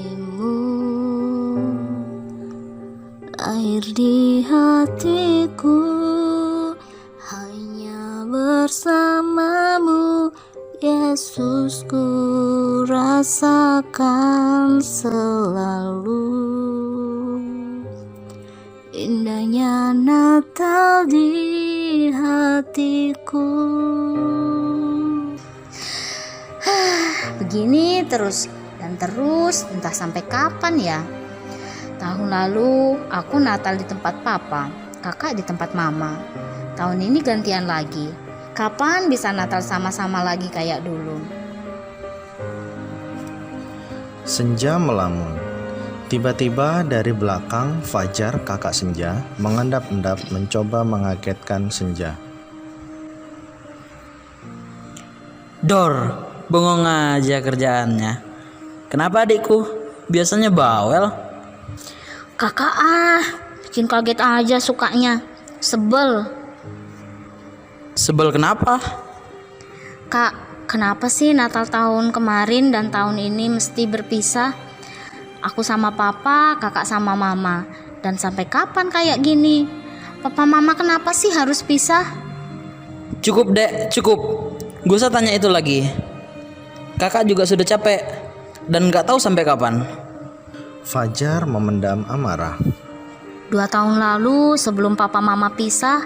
kasihmu lahir di hatiku, hanya bersamamu Yesus ku rasakan selalu. Indahnya Natal di hatiku. Begini terus dan terus, entah sampai kapan ya. Tahun lalu aku Natal di tempat papa, kakak di tempat mama. Tahun ini gantian lagi. Kapan bisa Natal sama-sama lagi kayak dulu? Senja melamun. Tiba-tiba dari belakang Fajar kakak Senja mengendap-endap mencoba mengagetkan Senja. Dor, bengong aja kerjaannya. Kenapa adikku? Biasanya bawel. Kakak bikin kaget aja sukanya. Sebel. Sebel kenapa? Kak, kenapa sih Natal tahun kemarin dan tahun ini mesti berpisah? Aku sama papa, kakak sama mama. Dan sampai kapan kayak gini? Papa mama kenapa sih harus pisah? Cukup dek, cukup. Gak usah tanya itu lagi. Kakak juga sudah capek dan gak tahu sampai kapan. Fajar memendam amarah. 2 tahun lalu sebelum papa mama pisah,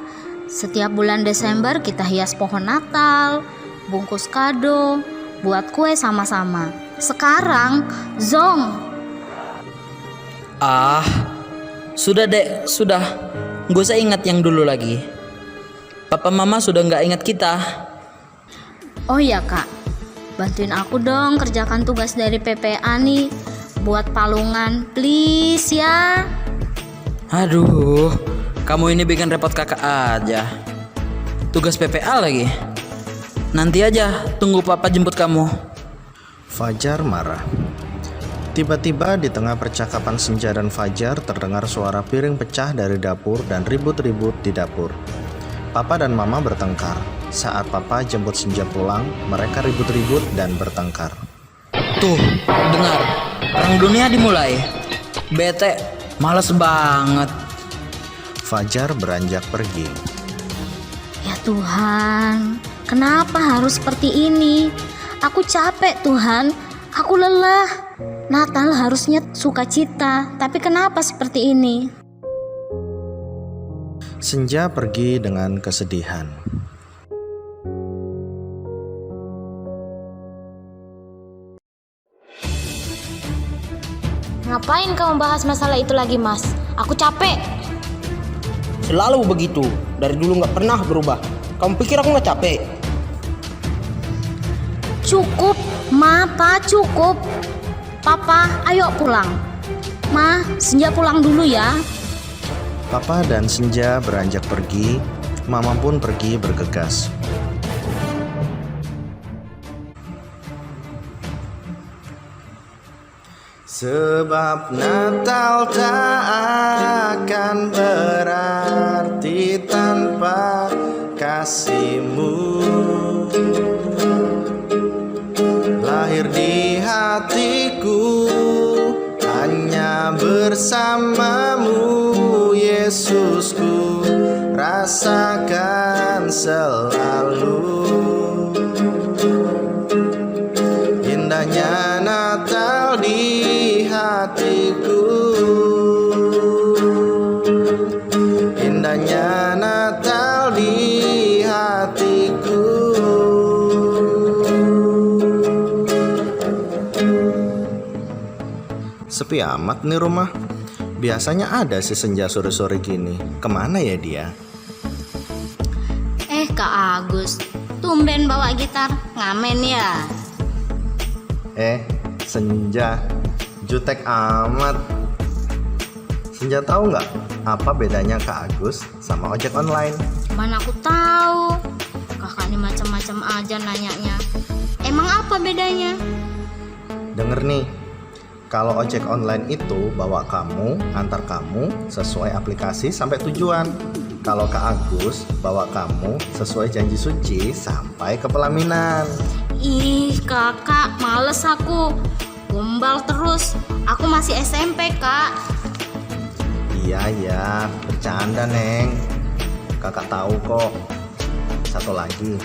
setiap bulan Desember kita hias pohon Natal, bungkus kado, buat kue sama-sama. Sekarang, zong. Sudah dek, sudah. Gak usah ingat yang dulu lagi. Papa mama sudah gak ingat kita. Oh iya kak, bantuin aku dong kerjakan tugas dari PPA nih, buat palungan, please ya. Aduh, kamu ini bikin repot kakak aja. Tugas PPA lagi. Nanti aja, tunggu papa jemput kamu. Fajar marah. Tiba-tiba di tengah percakapan Senja dan Fajar terdengar suara piring pecah dari dapur dan ribut-ribut di dapur. Papa dan mama bertengkar. Saat papa jemput Senja pulang, mereka ribut-ribut dan bertengkar. Tuh, dengar. Perang dunia dimulai. Bete, males banget. Fajar beranjak pergi. Ya Tuhan, kenapa harus seperti ini? Aku capek Tuhan, aku lelah. Natal harusnya sukacita, tapi kenapa seperti ini? Senja pergi dengan kesedihan. Ngapain kamu bahas masalah itu lagi mas? Aku capek. Selalu begitu, dari dulu gak pernah berubah. Kamu pikir aku gak capek? Cukup, Ma, Pa, cukup. Papa, ayo pulang. Ma, Senja pulang dulu ya. Papa dan Senja beranjak pergi, mama pun pergi bergegas. Sebab Natal tak akan berarti tanpa kasihmu. Lahir di hatiku, hanya bersamamu Yesusku rasakan selalu. Indahnya Natal di hatiku, indahnya Natal di hatiku. Sepi amat nih rumah. Biasanya ada si Senja sore-sore gini. Kemana ya dia? Kak Agus, tumben bawa gitar, ngamen ya? Senja, jutek amat. Senja tahu nggak apa bedanya Kak Agus sama ojek online? Mana aku tahu. Kakak ini macam-macam aja nanyanya. Emang apa bedanya? Denger nih, kalau ojek online itu bawa kamu, antar kamu sesuai aplikasi sampai tujuan. Kalau Kak Agus bawa kamu sesuai janji suci sampai ke pelaminan. Ih kakak, males aku. Gombal terus. Aku masih SMP, Kak. Iya, bercanda, Neng. Kakak tahu kok. Satu lagi,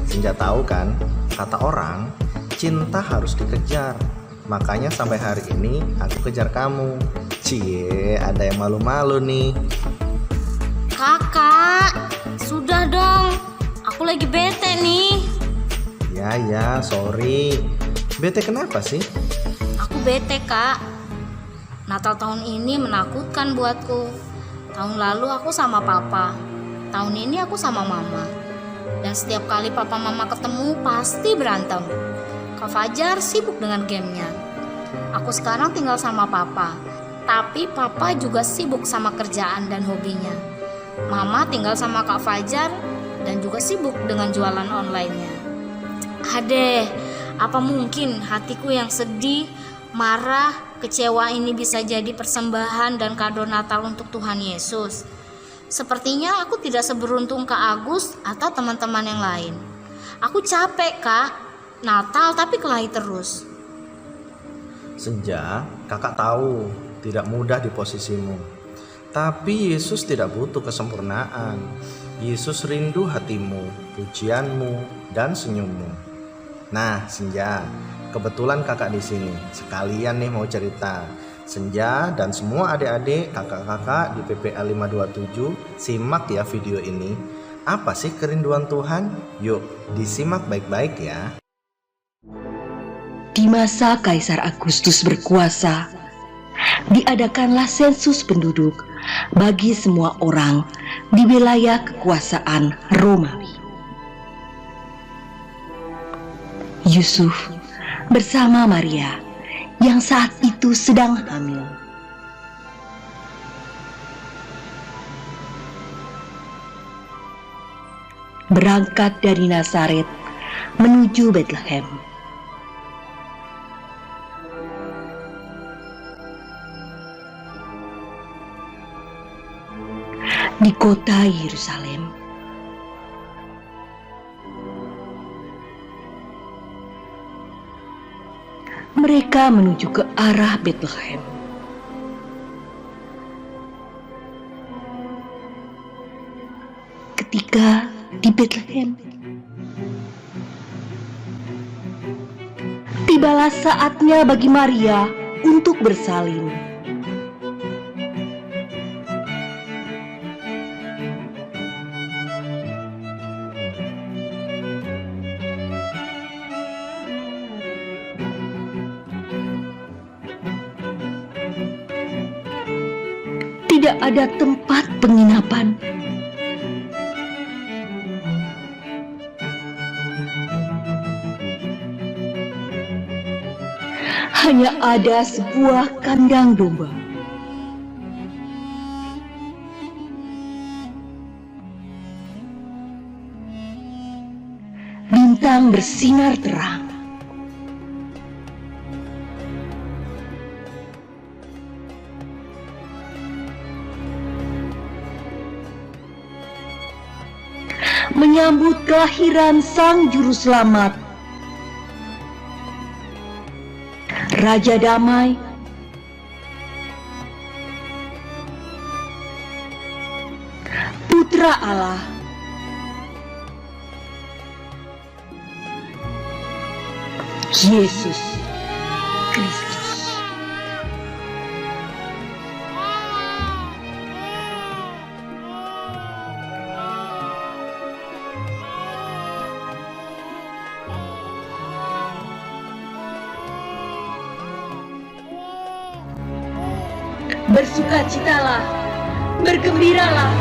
Senja tahu kan, kata orang, cinta harus dikejar. Makanya sampai hari ini aku kejar kamu. Cie, ada yang malu-malu nih. Kakak, sudah dong. Aku lagi bete nih. Ya, sorry. Bete kenapa sih? Aku bete, Kak. Natal tahun ini menakutkan buatku. Tahun lalu aku sama papa. Tahun ini aku sama mama. Dan setiap kali papa mama ketemu pasti berantem. Kak Fajar sibuk dengan gamenya. Aku sekarang tinggal sama papa. Tapi papa juga sibuk sama kerjaan dan hobinya. Mama tinggal sama Kak Fajar dan juga sibuk dengan jualan online-nya. Adeh, apa mungkin hatiku yang sedih, marah, kecewa ini bisa jadi persembahan dan kado Natal untuk Tuhan Yesus? Sepertinya aku tidak seberuntung Kak Agus atau teman-teman yang lain. Aku capek, Kak. Natal tapi kelahi terus. Senja, kakak tahu tidak mudah di posisimu. Tapi Yesus tidak butuh kesempurnaan. Yesus rindu hatimu, pujianmu, dan senyummu. Nah, Senja, kebetulan kakak di sini. Sekalian nih mau cerita. Senja dan semua adik-adik, kakak-kakak di PPA 527, simak ya video ini. Apa sih kerinduan Tuhan? Yuk, disimak baik-baik ya. Di masa Kaisar Agustus berkuasa, diadakanlah sensus penduduk bagi semua orang di wilayah kekuasaan Romawi. Yusuf bersama Maria yang saat itu sedang hamil berangkat dari Nazaret menuju Bethlehem. Di kota Yerusalem, mereka menuju ke arah Bethlehem. Ketika di Bethlehem, tibalah saatnya bagi Maria untuk bersalin. Tidak ada tempat penginapan. Hanya ada sebuah kandang domba. Bintang bersinar terang. Menyambut kelahiran Sang Juru Selamat, Raja Damai, Putra Allah, Yesus Kristus. Bersukacitalah, bergembiralah.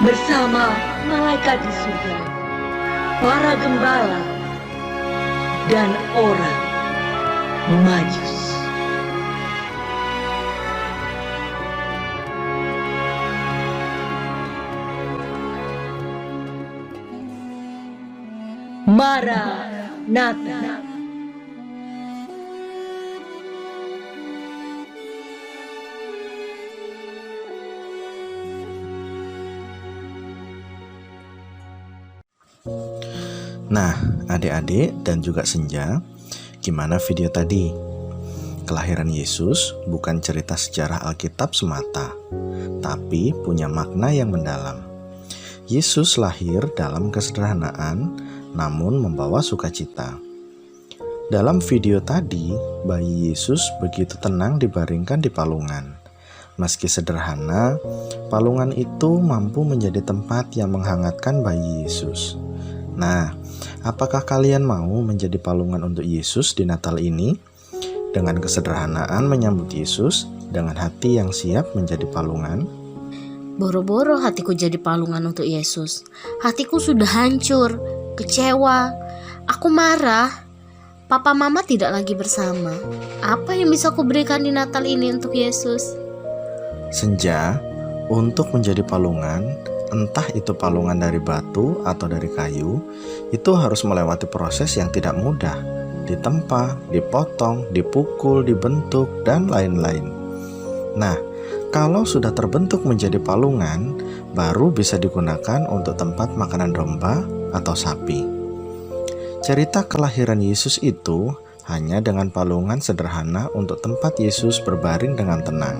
Bersama malaikat di surga, para gembala, dan orang Majus. Maranatha. Nah, adik-adik dan juga Senja, gimana video tadi? Kelahiran Yesus bukan cerita sejarah Alkitab semata, tapi punya makna yang mendalam. Yesus lahir dalam kesederhanaan, namun membawa sukacita. Dalam video tadi, bayi Yesus begitu tenang dibaringkan di palungan. Meski sederhana, palungan itu mampu menjadi tempat yang menghangatkan bayi Yesus. Nah, apakah kalian mau menjadi palungan untuk Yesus di Natal ini? Dengan kesederhanaan menyambut Yesus, dengan hati yang siap menjadi palungan. Boro-boro hatiku jadi palungan untuk Yesus. Hatiku sudah hancur, kecewa. Aku marah. Papa mama tidak lagi bersama. Apa yang bisa aku berikan di Natal ini untuk Yesus? Senja, untuk menjadi palungan, entah itu palungan dari batu atau dari kayu, itu harus melewati proses yang tidak mudah. Ditempa, dipotong, dipukul, dibentuk, dan lain-lain. Nah, kalau sudah terbentuk menjadi palungan, baru bisa digunakan untuk tempat makanan domba atau sapi. Cerita kelahiran Yesus itu hanya dengan palungan sederhana untuk tempat Yesus berbaring dengan tenang.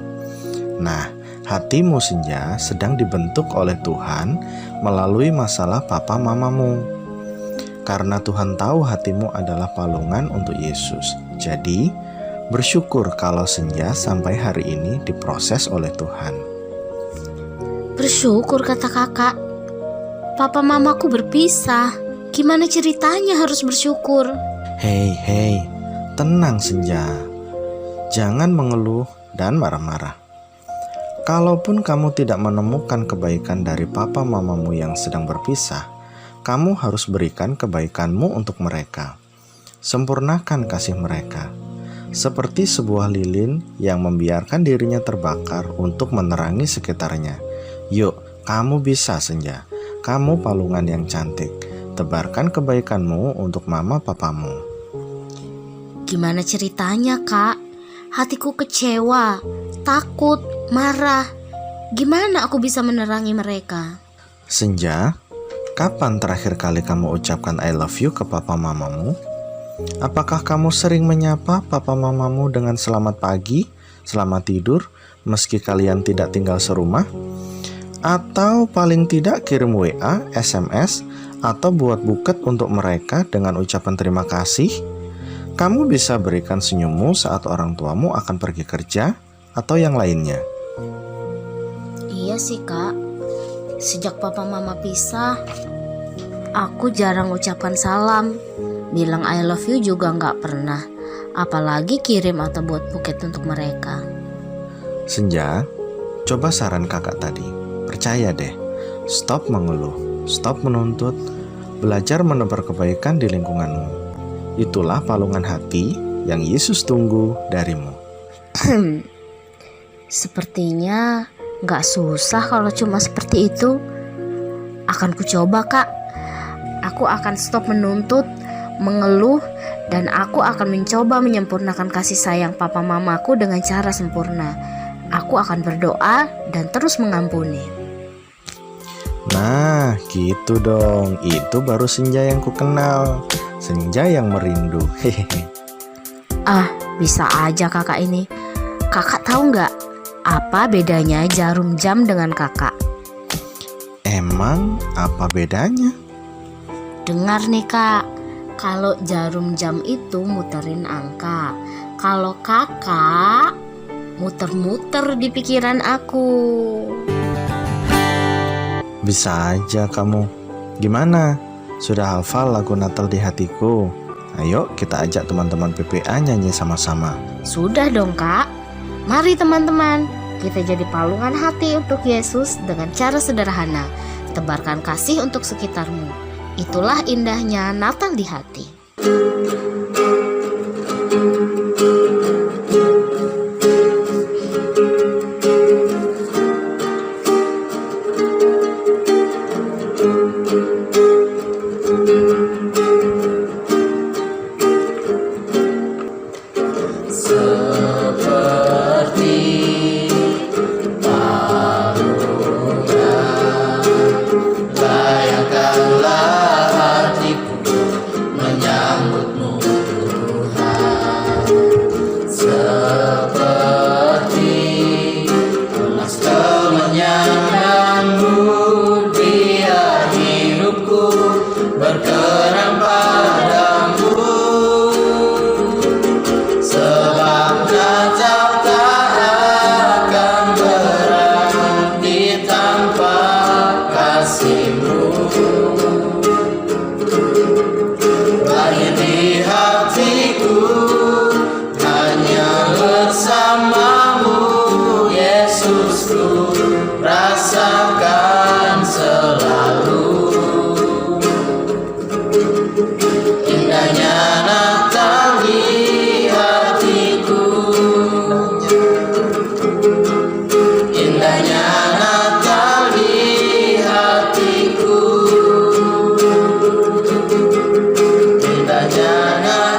Nah, hatimu Senja sedang dibentuk oleh Tuhan melalui masalah papa mamamu. Karena Tuhan tahu hatimu adalah palungan untuk Yesus. Jadi, bersyukur kalau Senja sampai hari ini diproses oleh Tuhan. Bersyukur kata kakak. Papa mamaku berpisah. Gimana ceritanya harus bersyukur? Hei, tenang Senja. Jangan mengeluh dan marah-marah. Kalaupun kamu tidak menemukan kebaikan dari papa mamamu yang sedang berpisah, kamu harus berikan kebaikanmu untuk mereka. Sempurnakan kasih mereka. Seperti sebuah lilin yang membiarkan dirinya terbakar untuk menerangi sekitarnya. Yuk, kamu bisa Senja. Kamu palungan yang cantik. Tebarkan kebaikanmu untuk mama papamu. Gimana ceritanya kak? Hatiku kecewa, takut, marah. Gimana aku bisa menerangi mereka? Senja, kapan terakhir kali kamu ucapkan I love you ke papa mamamu? Apakah kamu sering menyapa papa mamamu dengan selamat pagi, selamat tidur, meski kalian tidak tinggal serumah? Atau paling tidak kirim WA, SMS, atau buat buket untuk mereka dengan ucapan terima kasih? Kamu bisa berikan senyummu saat orang tuamu akan pergi kerja atau yang lainnya. Iya sih kak. Sejak papa mama pisah, aku jarang ucapkan salam. Bilang I love you juga gak pernah. Apalagi kirim atau buat buket untuk mereka. Senja, coba saran kakak tadi. Percaya deh, stop mengeluh, stop menuntut, belajar menebar kebaikan di lingkunganmu. Itulah palungan hati yang Yesus tunggu darimu. Sepertinya gak susah kalau cuma seperti itu. Akan ku coba kak. Aku akan stop menuntut, mengeluh, dan aku akan mencoba menyempurnakan kasih sayang papa mamaku dengan cara sempurna. Aku akan berdoa dan terus mengampuni. Nah, gitu dong. Itu baru Senja yang ku kenal. Senja yang merindu. Hehehe. Ah, bisa aja kakak ini. Kakak tahu nggak apa bedanya jarum jam dengan kakak? Emang apa bedanya? Dengar nih kak, kalau jarum jam itu muterin angka. Kalau kakak muter-muter di pikiran aku. Bisa aja kamu. Gimana? Sudah hafal lagu Natal di hatiku? Ayo kita ajak teman-teman PPA nyanyi sama-sama. Sudah dong kak. Mari teman-teman, kita jadi palungan hati untuk Yesus dengan cara sederhana. Tebarkan kasih untuk sekitarmu. Itulah indahnya Natal di hati. Layakkanlah hatiku jangan